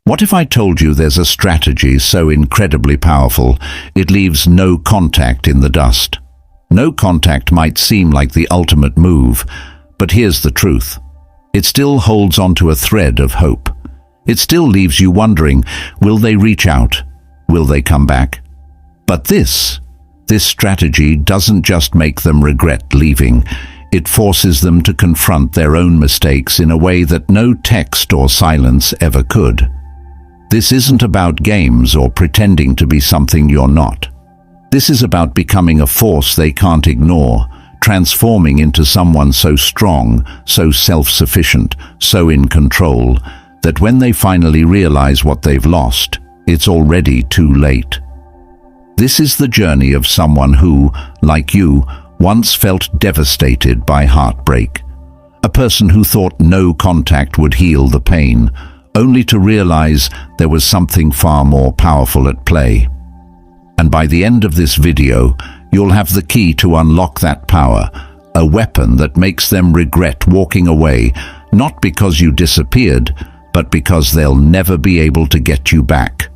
What if I told you there's a strategy so incredibly powerful, it leaves no contact in the dust? No contact might seem like the ultimate move, but here's the truth. It still holds onto a thread of hope. It still leaves you wondering, will they reach out? Will they come back? But this strategy doesn't just make them regret leaving. It forces them to confront their own mistakes in a way that no text or silence ever could. This isn't about games or pretending to be something you're not. This is about becoming a force they can't ignore, transforming into someone so strong, so self-sufficient, so in control, that when they finally realize what they've lost, it's already too late. This is the journey of someone who, like you, once felt devastated by heartbreak. A person who thought no contact would heal the pain, only to realize there was something far more powerful at play. And by the end of this video, you'll have the key to unlock that power, a weapon that makes them regret walking away, not because you disappeared, but because they'll never be able to get you back.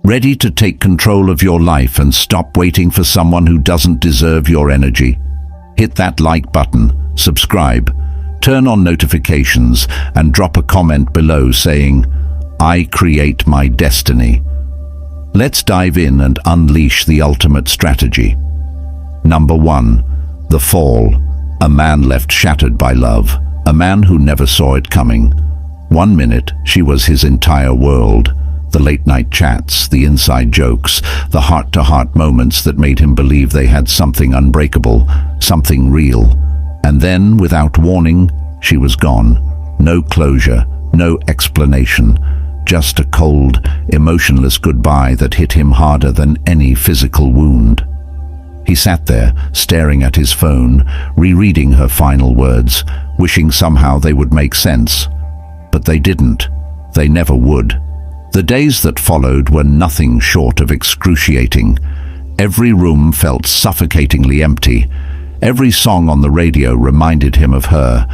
Ready to take control of your life and stop waiting for someone who doesn't deserve your energy? Hit that like button, subscribe, turn on notifications, and drop a comment below saying, "I create my destiny." Let's dive in and unleash the ultimate strategy. Number 1. The fall. A man left shattered by love. A man who never saw it coming. 1 minute, she was his entire world. The late-night chats, the inside jokes, the heart-to-heart moments that made him believe they had something unbreakable, something real. And then, without warning, she was gone. No closure, no explanation, just a cold, emotionless goodbye that hit him harder than any physical wound. He sat there, staring at his phone, rereading her final words, wishing somehow they would make sense. But they didn't. They never would. The days that followed were nothing short of excruciating. Every room felt suffocatingly empty. Every song on the radio reminded him of her.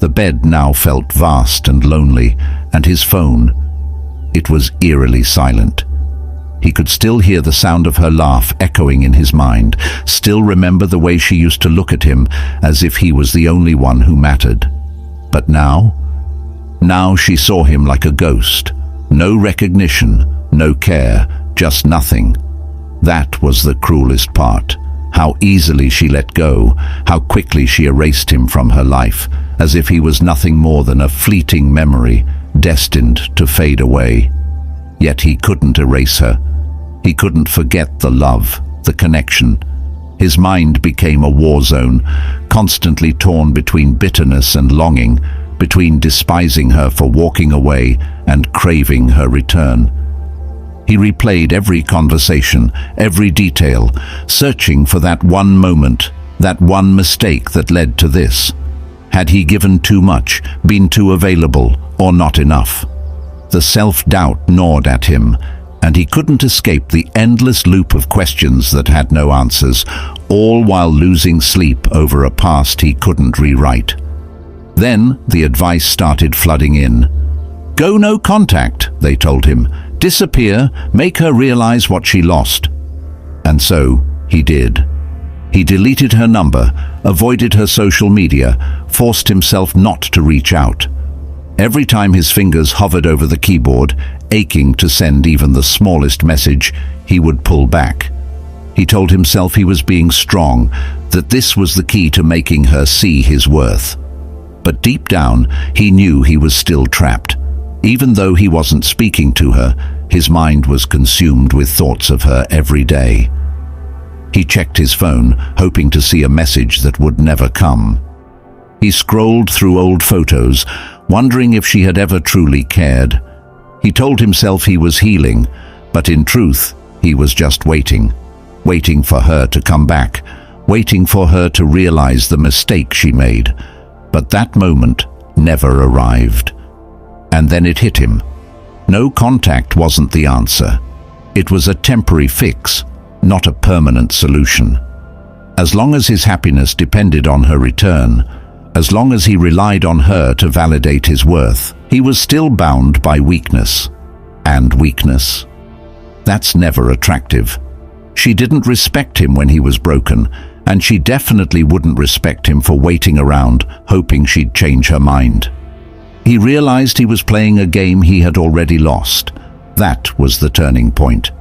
The bed now felt vast and lonely, and his phone, it was eerily silent. He could still hear the sound of her laugh echoing in his mind, still remember the way she used to look at him as if he was the only one who mattered. But now she saw him like a ghost. No recognition, no care, just nothing. That was the cruelest part. How easily she let go, how quickly she erased him from her life, as if he was nothing more than a fleeting memory, destined to fade away. Yet he couldn't erase her. He couldn't forget the love, the connection. His mind became a war zone, constantly torn between bitterness and longing, between despising her for walking away and craving her return. He replayed every conversation, every detail, searching for that one moment, that one mistake that led to this. Had he given too much, been too available, or not enough? The self-doubt gnawed at him, and he couldn't escape the endless loop of questions that had no answers, all while losing sleep over a past he couldn't rewrite. Then the advice started flooding in. "Go no contact," they told him. "Disappear, make her realize what she lost." And so he did. He deleted her number, avoided her social media, forced himself not to reach out. Every time his fingers hovered over the keyboard, aching to send even the smallest message, he would pull back. He told himself he was being strong, that this was the key to making her see his worth. But deep down, he knew he was still trapped. Even though he wasn't speaking to her, his mind was consumed with thoughts of her every day. He checked his phone, hoping to see a message that would never come. He scrolled through old photos, wondering if she had ever truly cared. He told himself he was healing, but in truth, he was just waiting for her to come back, waiting for her to realize the mistake she made. But that moment never arrived. And then it hit him. No contact wasn't the answer. It was a temporary fix, not a permanent solution. As long as his happiness depended on her return, as long as he relied on her to validate his worth, he was still bound by weakness. and weakness. That's never attractive. She didn't respect him when he was broken, and she definitely wouldn't respect him for waiting around, hoping she'd change her mind. He realized he was playing a game he had already lost. That was the turning point.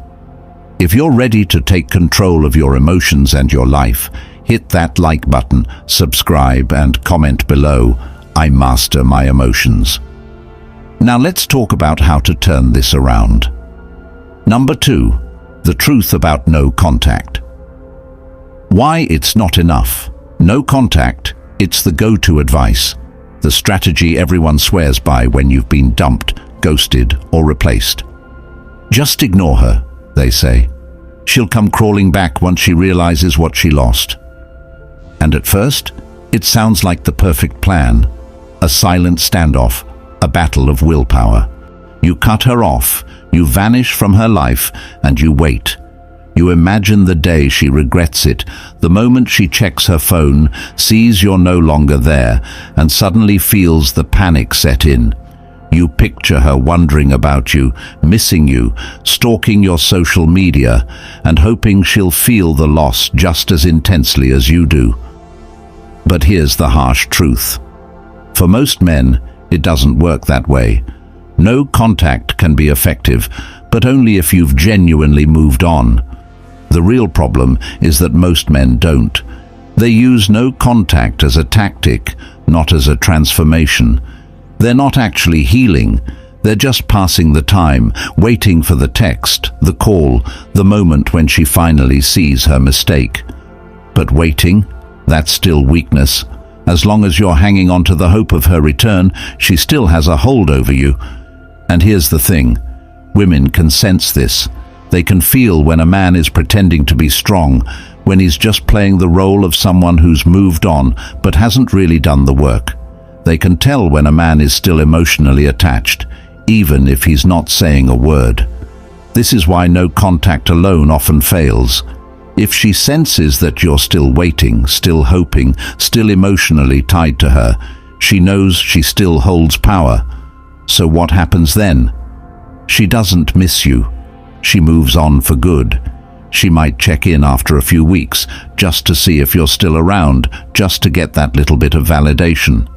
If you're ready to take control of your emotions and your life, hit that like button, subscribe, and comment below, "I master my emotions." Now let's talk about how to turn this around. Number 2, the truth about no contact. Why it's not enough. No contact, it's the go-to advice, the strategy everyone swears by when you've been dumped, ghosted, or replaced. Just ignore her, they say. She'll come crawling back once she realizes what she lost. And at first, it sounds like the perfect plan. A silent standoff, a battle of willpower. You cut her off, you vanish from her life, and you wait. You imagine the day she regrets it, the moment she checks her phone, sees you're no longer there, and suddenly feels the panic set in. You picture her wondering about you, missing you, stalking your social media, and hoping she'll feel the loss just as intensely as you do. But here's the harsh truth. For most men, it doesn't work that way. No contact can be effective, but only if you've genuinely moved on. The real problem is that most men don't. They use no contact as a tactic, not as a transformation. They're not actually healing. They're just passing the time, waiting for the text, the call, the moment when she finally sees her mistake. But waiting, that's still weakness. As long as you're hanging on to the hope of her return, she still has a hold over you. And here's the thing. Women can sense this. They can feel when a man is pretending to be strong, when he's just playing the role of someone who's moved on but hasn't really done the work. They can tell when a man is still emotionally attached, even if he's not saying a word. This is why no contact alone often fails. If she senses that you're still waiting, still hoping, still emotionally tied to her, she knows she still holds power. So what happens then? She doesn't miss you. She moves on for good. She might check in after a few weeks, just to see if you're still around, just to get that little bit of validation.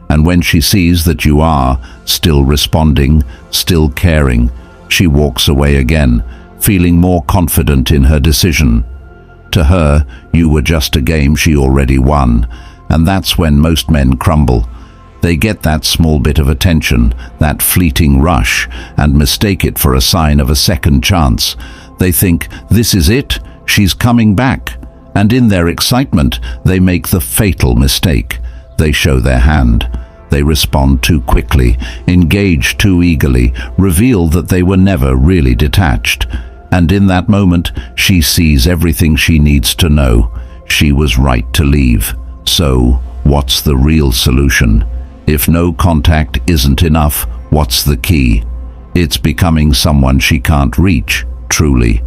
And when she sees that you are still responding, still caring, she walks away again, feeling more confident in her decision. To her, you were just a game she already won, and that's when most men crumble. They get that small bit of attention, that fleeting rush, and mistake it for a sign of a second chance. They think, this is it, she's coming back. And in their excitement, they make the fatal mistake. They show their hand. They respond too quickly, engage too eagerly, reveal that they were never really detached. And in that moment, she sees everything she needs to know. She was right to leave. So, what's the real solution? If no contact isn't enough, what's the key? It's becoming someone she can't reach, truly.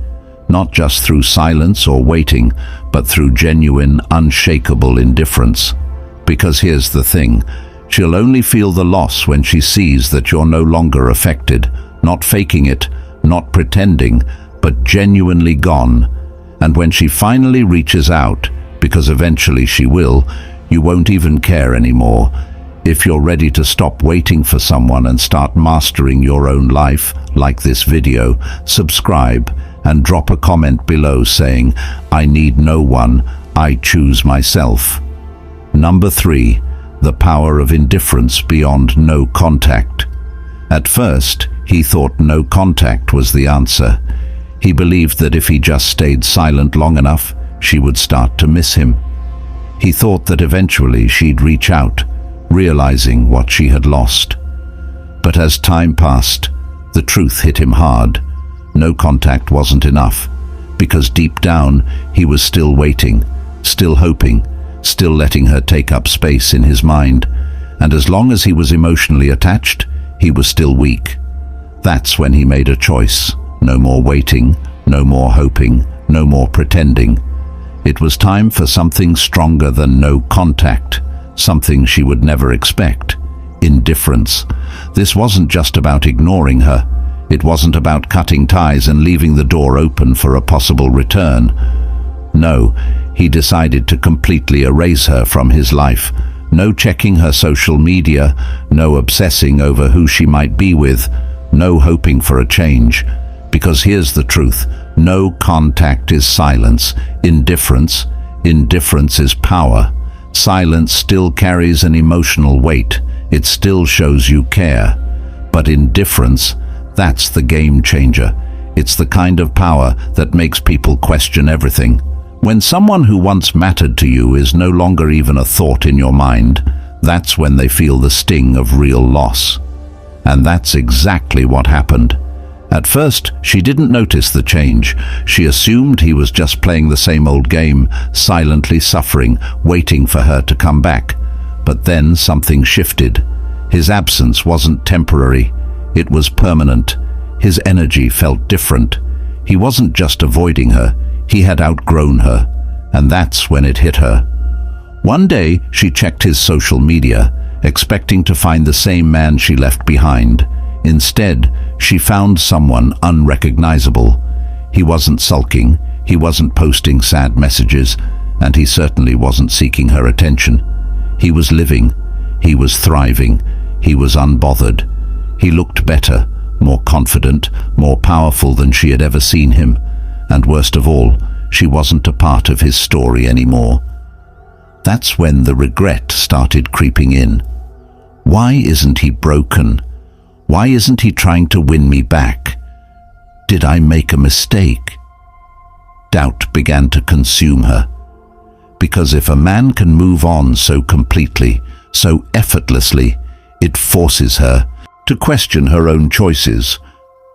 Not just through silence or waiting, but through genuine, unshakable indifference. Because here's the thing. She'll only feel the loss when she sees that you're no longer affected, not faking it, not pretending, but genuinely gone. And when she finally reaches out, because eventually she will, you won't even care anymore. If you're ready to stop waiting for someone and start mastering your own life, like this video, subscribe and drop a comment below saying, "I need no one, I choose myself." Number 3. The power of indifference beyond no contact. At first, he thought no contact was the answer. He believed that if he just stayed silent long enough, she would start to miss him. He thought that eventually she'd reach out, realizing what she had lost. But as time passed, the truth hit him hard. No contact wasn't enough, because deep down, he was still waiting, still hoping, still letting her take up space in his mind. And as long as he was emotionally attached, he was still weak. That's when he made a choice. No more waiting, no more hoping, no more pretending. It was time for something stronger than no contact, something she would never expect. Indifference. This wasn't just about ignoring her. It wasn't about cutting ties and leaving the door open for a possible return. No, he decided to completely erase her from his life. No checking her social media, no obsessing over who she might be with, no hoping for a change. Because here's the truth, no contact is silence. Indifference is power. Silence still carries an emotional weight. It still shows you care. But indifference, that's the game changer. It's the kind of power that makes people question everything. When someone who once mattered to you is no longer even a thought in your mind, that's when they feel the sting of real loss. And that's exactly what happened. At first, she didn't notice the change. She assumed he was just playing the same old game, silently suffering, waiting for her to come back. But then something shifted. His absence wasn't temporary. It was permanent. His energy felt different. He wasn't just avoiding her. He had outgrown her. And that's when it hit her. One day, she checked his social media, expecting to find the same man she left behind. Instead, she found someone unrecognizable. He wasn't sulking, he wasn't posting sad messages, and he certainly wasn't seeking her attention. He was living, he was thriving, he was unbothered. He looked better, more confident, more powerful than she had ever seen him. And worst of all, she wasn't a part of his story anymore. That's when the regret started creeping in. Why isn't he broken? Why isn't he trying to win me back? Did I make a mistake? Doubt began to consume her. Because if a man can move on so completely, so effortlessly, it forces her to question her own choices.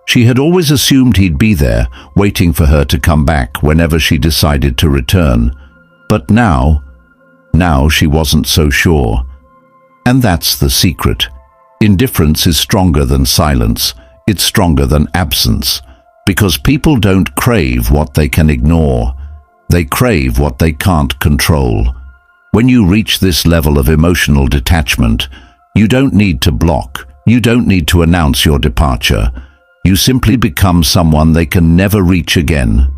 She had always assumed he'd be there, waiting for her to come back whenever she decided to return. But now she wasn't so sure. And that's the secret. Indifference is stronger than silence. It's stronger than absence. Because people don't crave what they can ignore. They crave what they can't control. When you reach this level of emotional detachment, you don't need to block. You don't need to announce your departure. You simply become someone they can never reach again.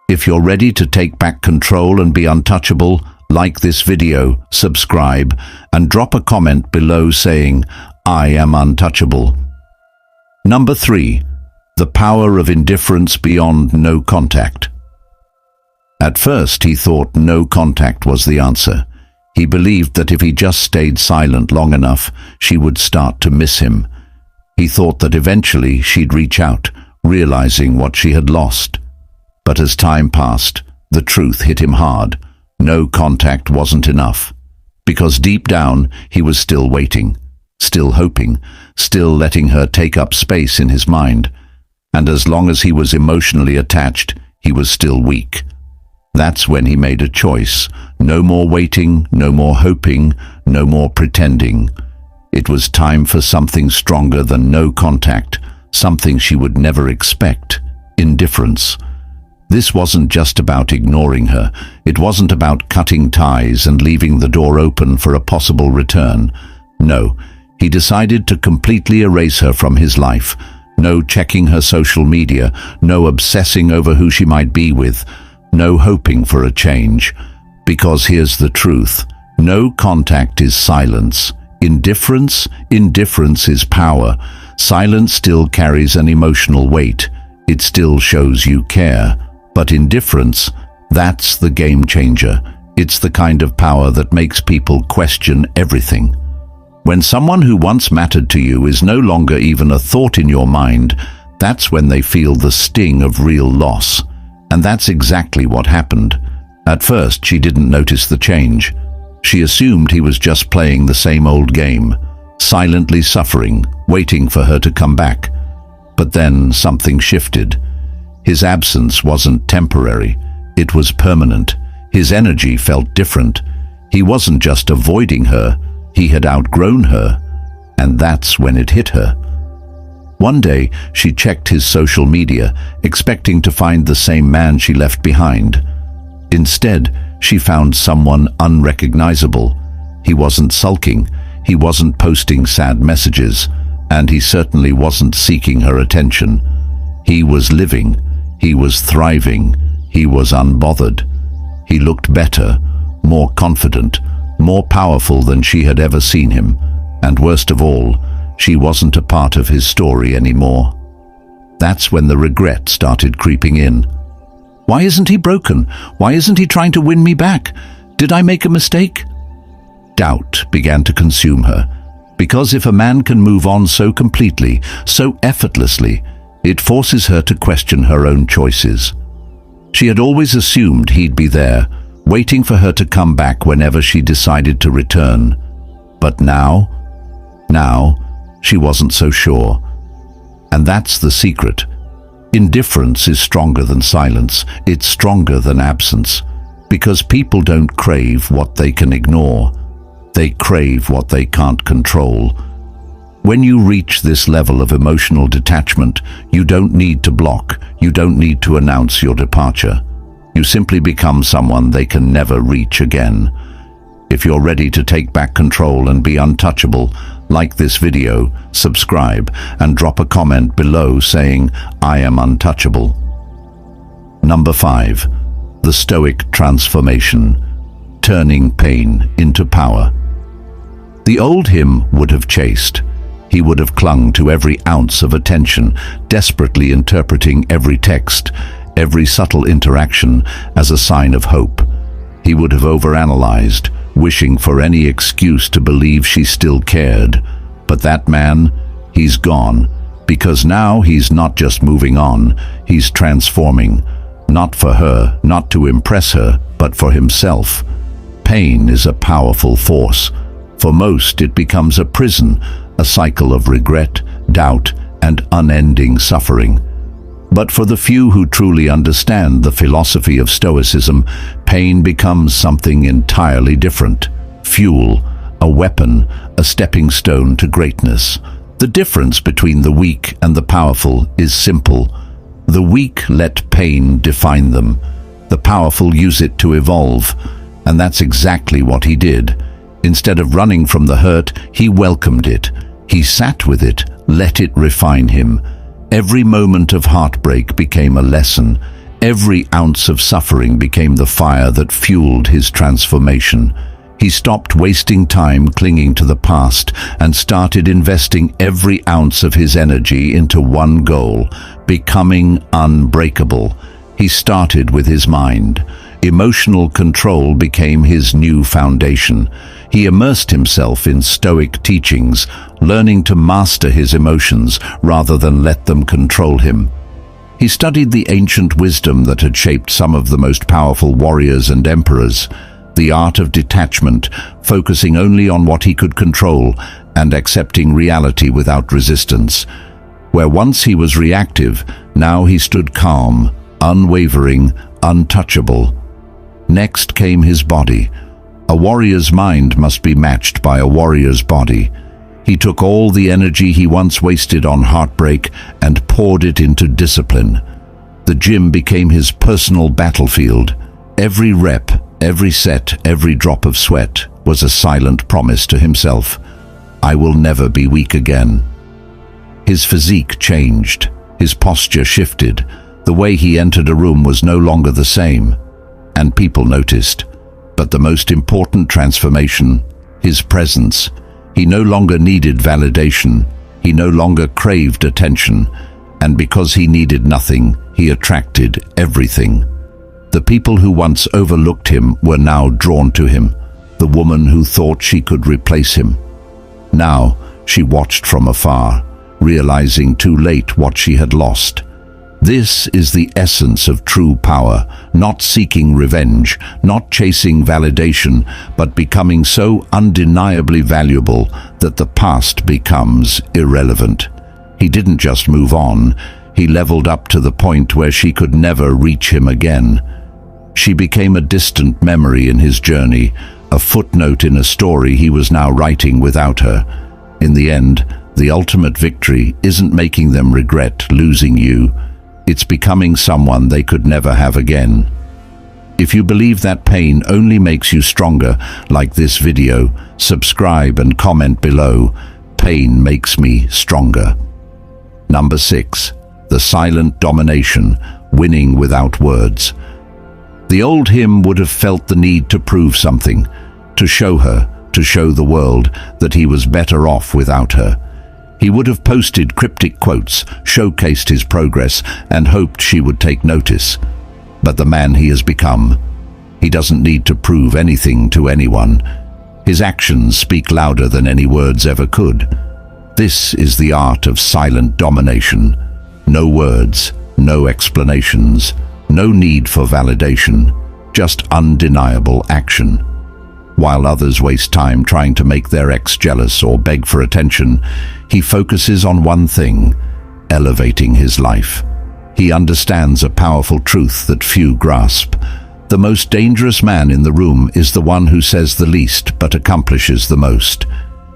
If you're ready to take back control and be untouchable, like this video, subscribe, and drop a comment below saying, "I am untouchable." Number 3. The power of indifference beyond no contact. At first, he thought no contact was the answer. He believed that if he just stayed silent long enough, she would start to miss him. He thought that eventually she'd reach out, realizing what she had lost. But as time passed, the truth hit him hard. No contact wasn't enough. Because deep down, he was still waiting, still hoping, still letting her take up space in his mind. And as long as he was emotionally attached, he was still weak. That's when he made a choice. No more waiting, no more hoping, no more pretending. It was time for something stronger than no contact, something she would never expect: indifference. This wasn't just about ignoring her. It wasn't about cutting ties and leaving the door open for a possible return. No, he decided to completely erase her from his life. No checking her social media, no obsessing over who she might be with, no hoping for a change. Because here's the truth, no contact is silence. Indifference is power. Silence still carries an emotional weight. It still shows you care. But indifference, that's the game changer. It's the kind of power that makes people question everything. When someone who once mattered to you is no longer even a thought in your mind, that's when they feel the sting of real loss. And that's exactly what happened. At first, she didn't notice the change. She assumed he was just playing the same old game, silently suffering, waiting for her to come back. But then something shifted. His absence wasn't temporary. It was permanent. His energy felt different. He wasn't just avoiding her. He had outgrown her. And that's when it hit her. One day, she checked his social media, expecting to find the same man she left behind. Instead, she found someone unrecognizable. He wasn't sulking. He wasn't posting sad messages. and he certainly wasn't seeking her attention. He was living, he was thriving, he was unbothered. He looked better, more confident, more powerful than she had ever seen him, and worst of all, she wasn't a part of his story anymore. That's when the regret started creeping in. Why isn't he broken? Why isn't he trying to win me back? Did I make a mistake? Doubt began to consume her, because if a man can move on so completely, so effortlessly, it forces her to question her own choices. She had always assumed he'd be there, waiting for her to come back whenever she decided to return. But now, she wasn't so sure. And that's the secret. Indifference is stronger than silence. It's stronger than absence. Because people don't crave what they can ignore. They crave what they can't control. When you reach this level of emotional detachment, you don't need to block. You don't need to announce your departure. You simply become someone they can never reach again. If you're ready to take back control and be untouchable, like this video, subscribe, and drop a comment below saying, "I am untouchable." Number 5. The Stoic transformation. Turning pain into power. The old him would have chased. He would have clung to every ounce of attention, desperately interpreting every text, every subtle interaction as a sign of hope. He would have overanalyzed, wishing for any excuse to believe she still cared. But that man, he's gone, because now he's not just moving on, he's transforming. Not for her, not to impress her, but for himself. Pain is a powerful force. For most, it becomes a prison, a cycle of regret, doubt, and unending suffering. But for the few who truly understand the philosophy of Stoicism, pain becomes something entirely different. Fuel, a weapon, a stepping stone to greatness. The difference between the weak and the powerful is simple. The weak let pain define them. The powerful use it to evolve. And that's exactly what he did. Instead of running from the hurt, he welcomed it. He sat with it, let it refine him. Every moment of heartbreak became a lesson. Every ounce of suffering became the fire that fueled his transformation. He stopped wasting time clinging to the past and started investing every ounce of his energy into one goal, becoming unbreakable. He started with his mind. Emotional control became his new foundation. He immersed himself in Stoic teachings, learning to master his emotions rather than let them control him. He studied the ancient wisdom that had shaped some of the most powerful warriors and emperors, the art of detachment, focusing only on what he could control and accepting reality without resistance. Where once he was reactive, now he stood calm, unwavering, untouchable. Next came his body. A warrior's mind must be matched by a warrior's body. He took all the energy he once wasted on heartbreak and poured it into discipline. The gym became his personal battlefield. Every rep, every set, every drop of sweat was a silent promise to himself. I will never be weak again. His physique changed. His posture shifted. The way he entered a room was no longer the same. And people noticed. But the most important transformation, his presence. He no longer needed validation. He no longer craved attention. And because he needed nothing, he attracted everything. The people who once overlooked him were now drawn to him. The woman who thought she could replace him. Now, she watched from afar, realizing too late what she had lost. This is the essence of true power, not seeking revenge, not chasing validation, but becoming so undeniably valuable that the past becomes irrelevant. He didn't just move on, he leveled up to the point where she could never reach him again. She became a distant memory in his journey, a footnote in a story he was now writing without her. In the end, the ultimate victory isn't making them regret losing you. It's becoming someone they could never have again. If you believe that pain only makes you stronger, like this video, subscribe and comment below. pain makes me stronger. Number 6. The silent domination, winning without words. The old him would have felt the need to prove something, to show her, to show the world that he was better off without her. He would have posted cryptic quotes, showcased his progress, and hoped she would take notice. But the man he has become, he doesn't need to prove anything to anyone. His actions speak louder than any words ever could. This is the art of silent domination. No words, no explanations, no need for validation, just undeniable action. While others waste time trying to make their ex jealous or beg for attention, he focuses on one thing: elevating his life. He understands a powerful truth that few grasp. The most dangerous man in the room is the one who says the least but accomplishes the most.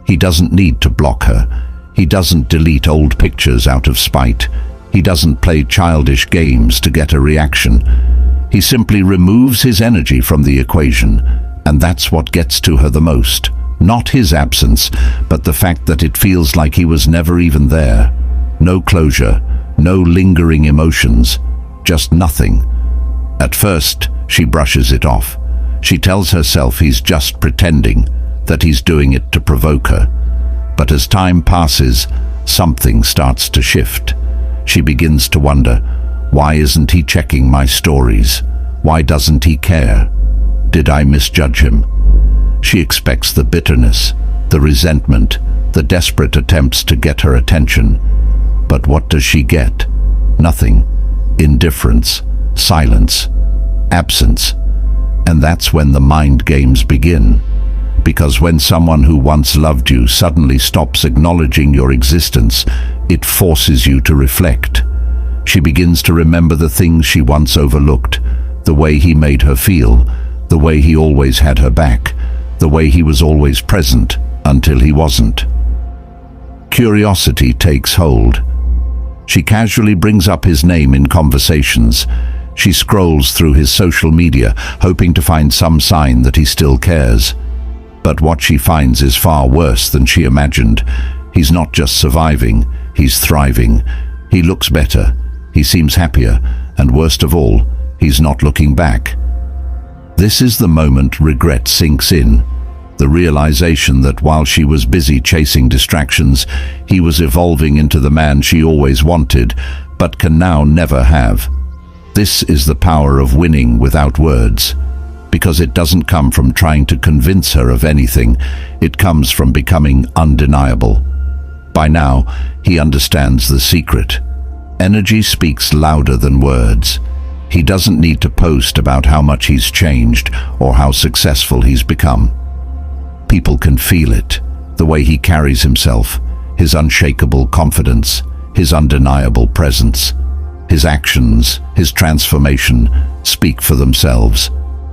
He doesn't need to block her. He doesn't delete old pictures out of spite. He doesn't play childish games to get a reaction. He simply removes his energy from the equation, and that's what gets to her the most. Not his absence, but the fact that it feels like he was never even there. No closure, no lingering emotions, just nothing. At first, she brushes it off. She tells herself he's just pretending, that he's doing it to provoke her. But as time passes, something starts to shift. She begins to wonder, why isn't he checking my stories? Why doesn't he care? Did I misjudge him? She expects the bitterness, the resentment, the desperate attempts to get her attention. But what does she get? Nothing. Indifference, silence, absence. And that's when the mind games begin. Because when someone who once loved you suddenly stops acknowledging your existence, it forces you to reflect. She begins to remember the things she once overlooked, the way he made her feel, the way he always had her back, the way he was always present until he wasn't. Curiosity takes hold. She casually brings up his name in conversations. She scrolls through his social media, hoping to find some sign that he still cares. But what she finds is far worse than she imagined. He's not just surviving, he's thriving. He looks better, he seems happier, and worst of all, he's not looking back. This is the moment regret sinks in. The realization that while she was busy chasing distractions, he was evolving into the man she always wanted, but can now never have. This is the power of winning without words. Because it doesn't come from trying to convince her of anything, it comes from becoming undeniable. By now, he understands the secret. Energy speaks louder than words. He doesn't need to post about how much he's changed or how successful he's become. People can feel it, the way he carries himself, his unshakable confidence, his undeniable presence. His actions, his transformation, speak for themselves.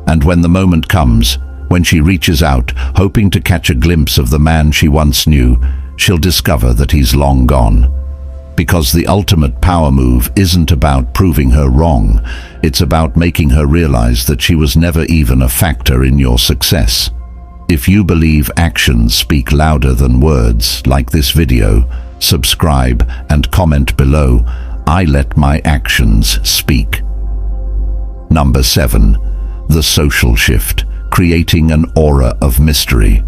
And when the moment comes, when she reaches out, hoping to catch a glimpse of the man she once knew, she'll discover that he's long gone. Because the ultimate power move isn't about proving her wrong, it's about making her realize that she was never even a factor in your success. If you believe actions speak louder than words, like this video, subscribe and comment below. I let my actions speak. Number 7. The social shift, creating an aura of mystery.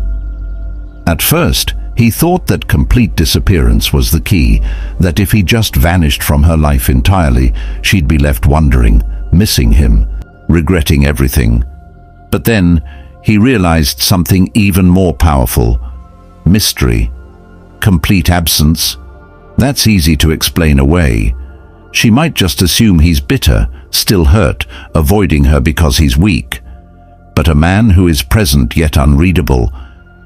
At first, he thought that complete disappearance was the key, that if he just vanished from her life entirely, she'd be left wondering, missing him, regretting everything. But then, he realized something even more powerful: mystery. Complete absence? That's easy to explain away. She might just assume he's bitter, still hurt, avoiding her because he's weak. But a man who is present yet unreadable,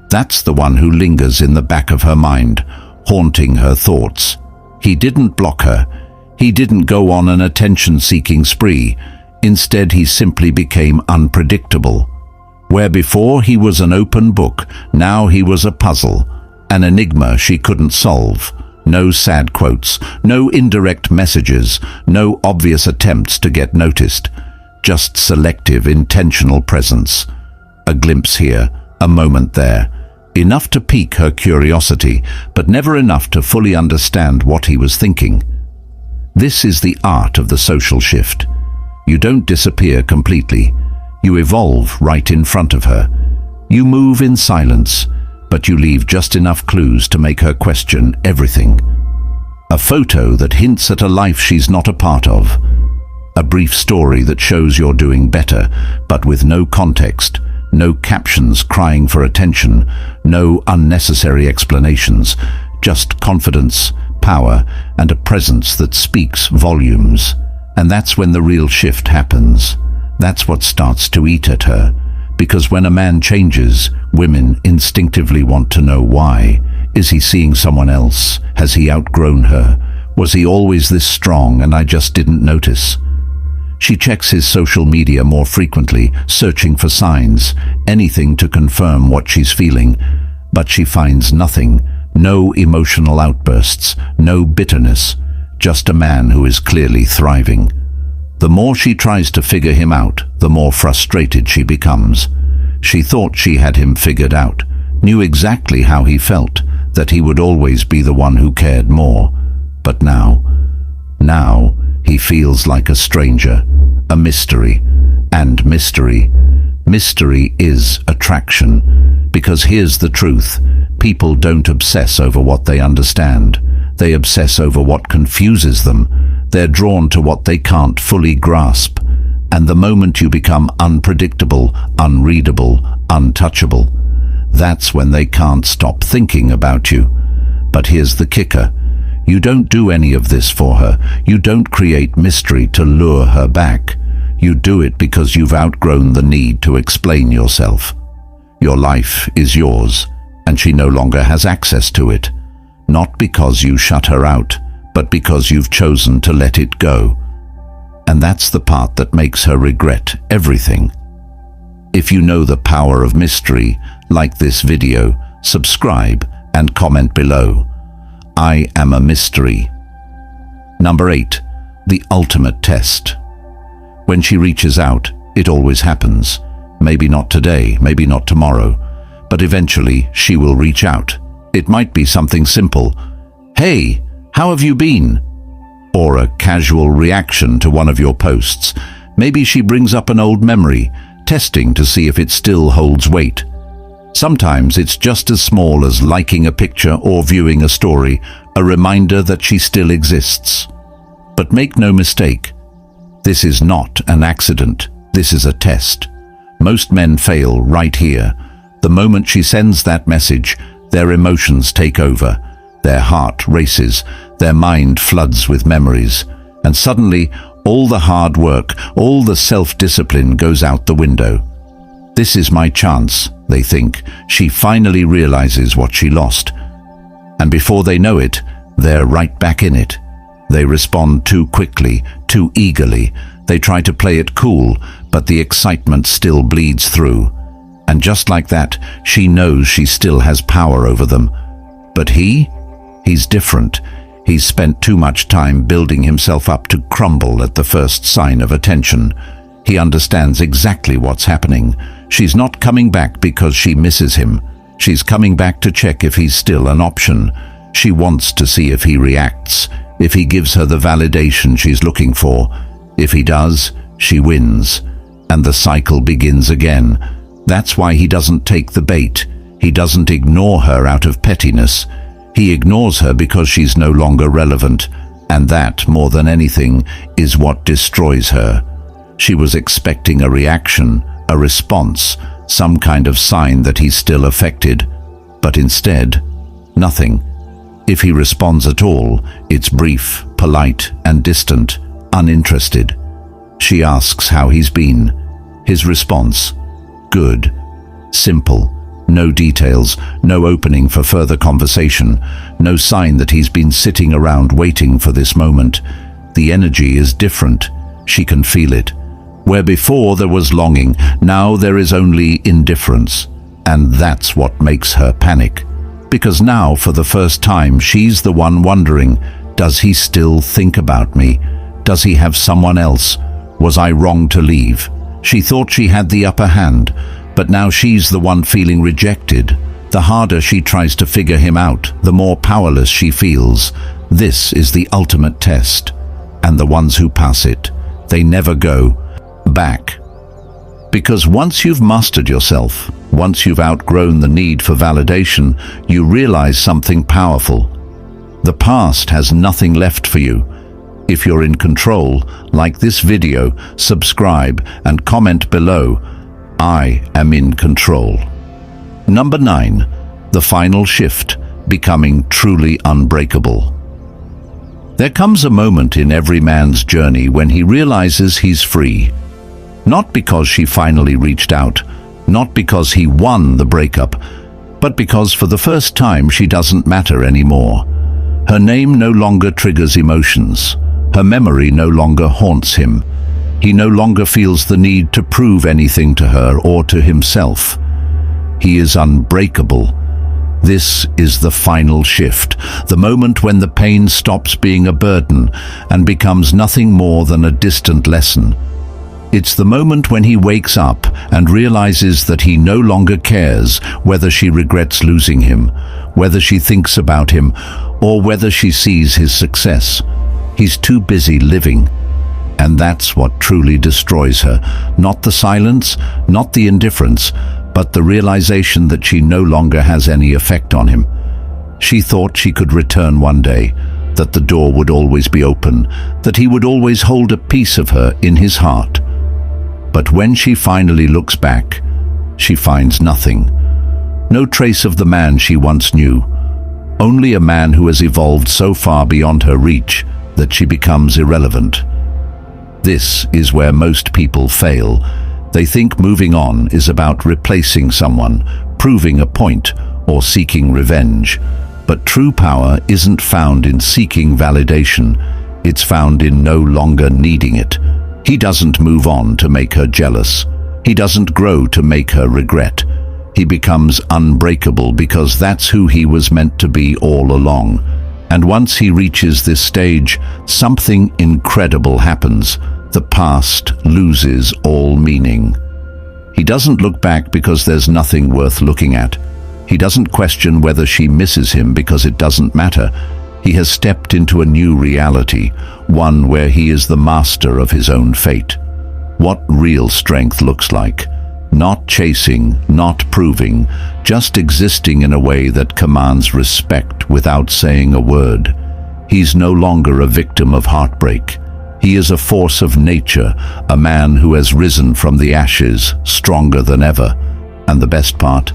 that's the one who lingers in the back of her mind, haunting her thoughts. He didn't block her. He didn't go on an attention-seeking spree. Instead, he simply became unpredictable. Where before he was an open book, now he was a puzzle, an enigma she couldn't solve. No sad quotes, no indirect messages, no obvious attempts to get noticed. Just selective, intentional presence. A glimpse here, a moment there, Enough to pique her curiosity, but never enough to fully understand what he was thinking. This is the art of the social shift. You don't disappear completely. You evolve right in front of her. You move in silence, but you leave just enough clues to make her question everything. A photo that hints at a life she's not a part of. A brief story that shows you're doing better, but with no context, no captions crying for attention, no unnecessary explanations, just confidence, power, and a presence that speaks volumes. And that's when the real shift happens. That's what starts to eat at her. Because when a man changes, women instinctively want to know why. Is he seeing someone else? Has he outgrown her? Was he always this strong and I just didn't notice? She checks his social media more frequently, searching for signs, anything to confirm what she's feeling. But she finds nothing, no emotional outbursts, no bitterness, just a man who is clearly thriving. The more she tries to figure him out, the more frustrated she becomes. She thought she had him figured out, knew exactly how he felt, that he would always be the one who cared more. But now he feels like a stranger, a mystery. And mystery is attraction. Because here's the truth, people don't obsess over what they understand. They obsess over what confuses them. They're drawn to what they can't fully grasp. And the moment you become unpredictable, unreadable, untouchable, that's when they can't stop thinking about you. But here's the kicker. You don't do any of this for her. You don't create mystery to lure her back. You do it because you've outgrown the need to explain yourself. Your life is yours, and she no longer has access to it. Not because you shut her out, but because you've chosen to let it go. And that's the part that makes her regret everything. If you know the power of mystery, like this video, subscribe, and comment below. I am a mystery. Number 8. The ultimate test. When she reaches out, it always happens. Maybe not today, maybe not tomorrow, but eventually she will reach out. It might be something simple. Hey, how have you been? Or a casual reaction to one of your posts. Maybe she brings up an old memory, testing to see if it still holds weight. Sometimes it's just as small as liking a picture or viewing a story, a reminder that she still exists. But make no mistake, this is not an accident. This is a test. Most men fail right here. The moment she sends that message, their emotions take over. Their heart races, their mind floods with memories, and suddenly all the hard work, all the self-discipline goes out the window. This is my chance, they think. She finally realizes what she lost. And before they know it, they're right back in it. They respond too quickly, too eagerly. They try to play it cool, but the excitement still bleeds through. And just like that, she knows she still has power over them. But he's different. He's spent too much time building himself up to crumble at the first sign of attention. He understands exactly what's happening. She's not coming back because she misses him. She's coming back to check if he's still an option. She wants to see if he reacts, if he gives her the validation she's looking for. If he does, she wins, and the cycle begins again. That's why he doesn't take the bait. He doesn't ignore her out of pettiness. He ignores her because she's no longer relevant, and that, more than anything, is what destroys her. She was expecting a reaction, a response, some kind of sign that he's still affected. But instead, nothing. If he responds at all, it's brief, polite, and distant, uninterested. She asks how he's been. His response, good. Simple. No details, no opening for further conversation, no sign that he's been sitting around waiting for this moment. The energy is different. She can feel it. Where before there was longing, now there is only indifference. And that's what makes her panic. Because now, for the first time, she's the one wondering, does he still think about me? Does he have someone else? Was I wrong to leave? She thought she had the upper hand, but now she's the one feeling rejected. The harder she tries to figure him out, the more powerless she feels. This is the ultimate test, and the ones who pass it, they never go back. Because once you've mastered yourself, once you've outgrown the need for validation, you realize something powerful. The past has nothing left for you. If you're in control, like this video, subscribe and comment below. I am in control. Number 9. The final shift, becoming truly unbreakable. There comes a moment in every man's journey when he realizes he's free. Not because she finally reached out, not because he won the breakup, but because for the first time she doesn't matter anymore. Her name no longer triggers emotions. Her memory no longer haunts him. He no longer feels the need to prove anything to her or to himself. He is unbreakable. This is the final shift, the moment when the pain stops being a burden and becomes nothing more than a distant lesson. It's the moment when he wakes up and realizes that he no longer cares whether she regrets losing him, whether she thinks about him, or whether she sees his success. He's too busy living. And that's what truly destroys her. Not the silence, not the indifference, but the realization that she no longer has any effect on him. She thought she could return one day, that the door would always be open, that he would always hold a piece of her in his heart. But when she finally looks back, she finds nothing. No trace of the man she once knew. Only a man who has evolved so far beyond her reach that she becomes irrelevant. This is where most people fail. They think moving on is about replacing someone, proving a point, or seeking revenge. But true power isn't found in seeking validation. It's found in no longer needing it. He doesn't move on to make her jealous. He doesn't grow to make her regret. He becomes unbreakable because that's who he was meant to be all along. And once he reaches this stage, something incredible happens. The past loses all meaning. He doesn't look back because there's nothing worth looking at. He doesn't question whether she misses him because it doesn't matter. He has stepped into a new reality, one where he is the master of his own fate. What real strength looks like. Not chasing, not proving, just existing in a way that commands respect without saying a word. He's no longer a victim of heartbreak. He is a force of nature, a man who has risen from the ashes, stronger than ever. And the best part?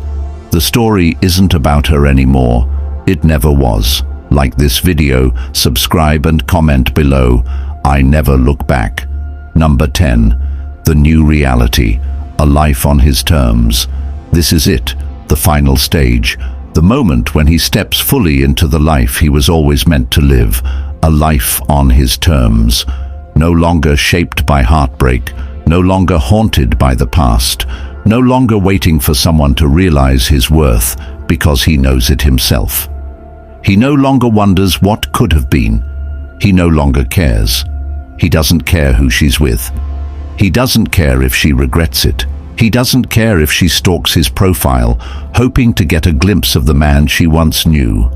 The story isn't about her anymore. It never was. Like this video, subscribe and comment below. I never look back. Number 10. The new reality. A life on his terms. This is it, the final stage. The moment when he steps fully into the life he was always meant to live. A life on his terms. No longer shaped by heartbreak, no longer haunted by the past, no longer waiting for someone to realize his worth because he knows it himself. He no longer wonders what could have been. He no longer cares. He doesn't care who she's with. He doesn't care if she regrets it. He doesn't care if she stalks his profile, hoping to get a glimpse of the man she once knew.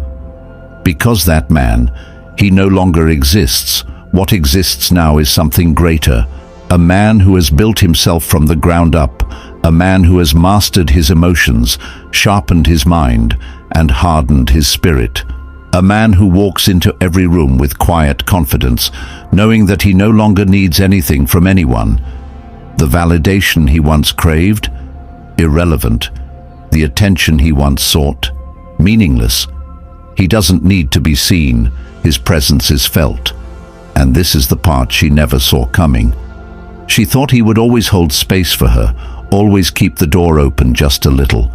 Because that man, he no longer exists. What exists now is something greater. A man who has built himself from the ground up. A man who has mastered his emotions, sharpened his mind, and hardened his spirit. A man who walks into every room with quiet confidence, knowing that he no longer needs anything from anyone. The validation he once craved? Irrelevant. The attention he once sought? Meaningless. He doesn't need to be seen. His presence is felt. And this is the part she never saw coming. She thought he would always hold space for her, always keep the door open just a little.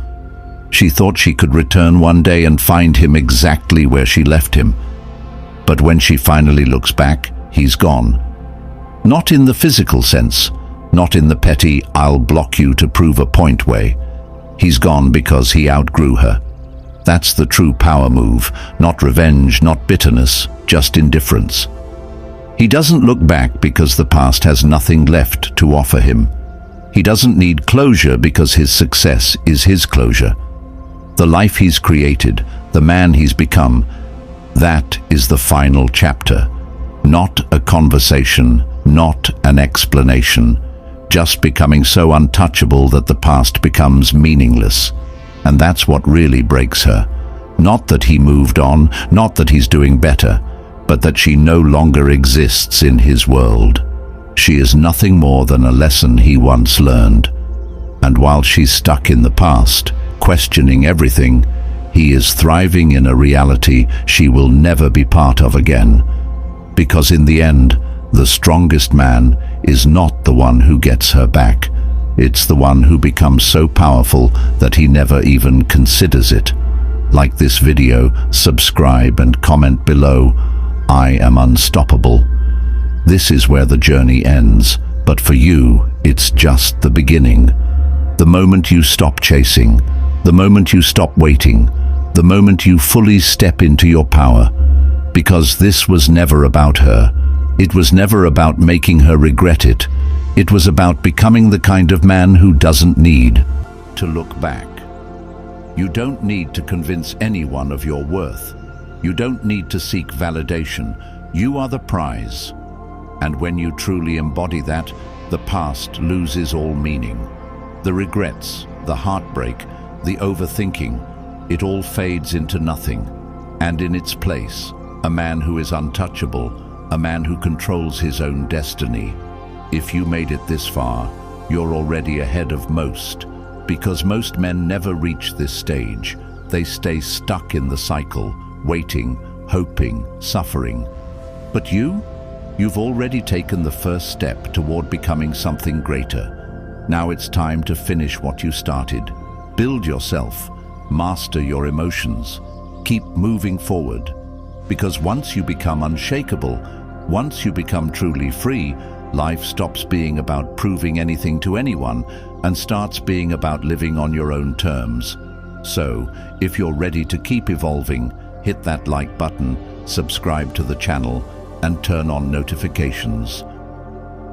She thought she could return one day and find him exactly where she left him. But when she finally looks back, he's gone. Not in the physical sense, not in the petty "I'll block you to prove a point" way. He's gone because he outgrew her. That's the true power move, not revenge, not bitterness, just indifference. He doesn't look back because the past has nothing left to offer him. He doesn't need closure because his success is his closure. The life he's created, the man he's become, that is the final chapter. Not a conversation, not an explanation, just becoming so untouchable that the past becomes meaningless. And that's what really breaks her. Not that he moved on, not that he's doing better, but that she no longer exists in his world. She is nothing more than a lesson he once learned. And while she's stuck in the past, questioning everything, he is thriving in a reality she will never be part of again. Because in the end, the strongest man is not the one who gets her back. It's the one who becomes so powerful that he never even considers it. Like this video, subscribe and comment below. I am unstoppable. This is where the journey ends, but for you, it's just the beginning. The moment you stop chasing, the moment you stop waiting, the moment you fully step into your power. Because this was never about her. It was never about making her regret it. It was about becoming the kind of man who doesn't need to look back. You don't need to convince anyone of your worth. You don't need to seek validation. You are the prize. And when you truly embody that, the past loses all meaning. The regrets, the heartbreak, the overthinking, it all fades into nothing. And in its place, a man who is untouchable, a man who controls his own destiny. If you made it this far, you're already ahead of most, because most men never reach this stage. They stay stuck in the cycle, waiting, hoping, suffering. But you've already taken the first step toward becoming something greater. Now it's time to finish what you started. Build yourself, master your emotions, keep moving forward. Because once you become unshakable, once you become truly free, life stops being about proving anything to anyone and starts being about living on your own terms. So, if you're ready to keep evolving, hit that like button, subscribe to the channel, and turn on notifications.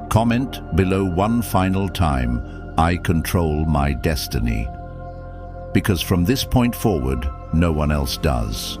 Comment below one final time, I control my destiny. Because from this point forward, no one else does.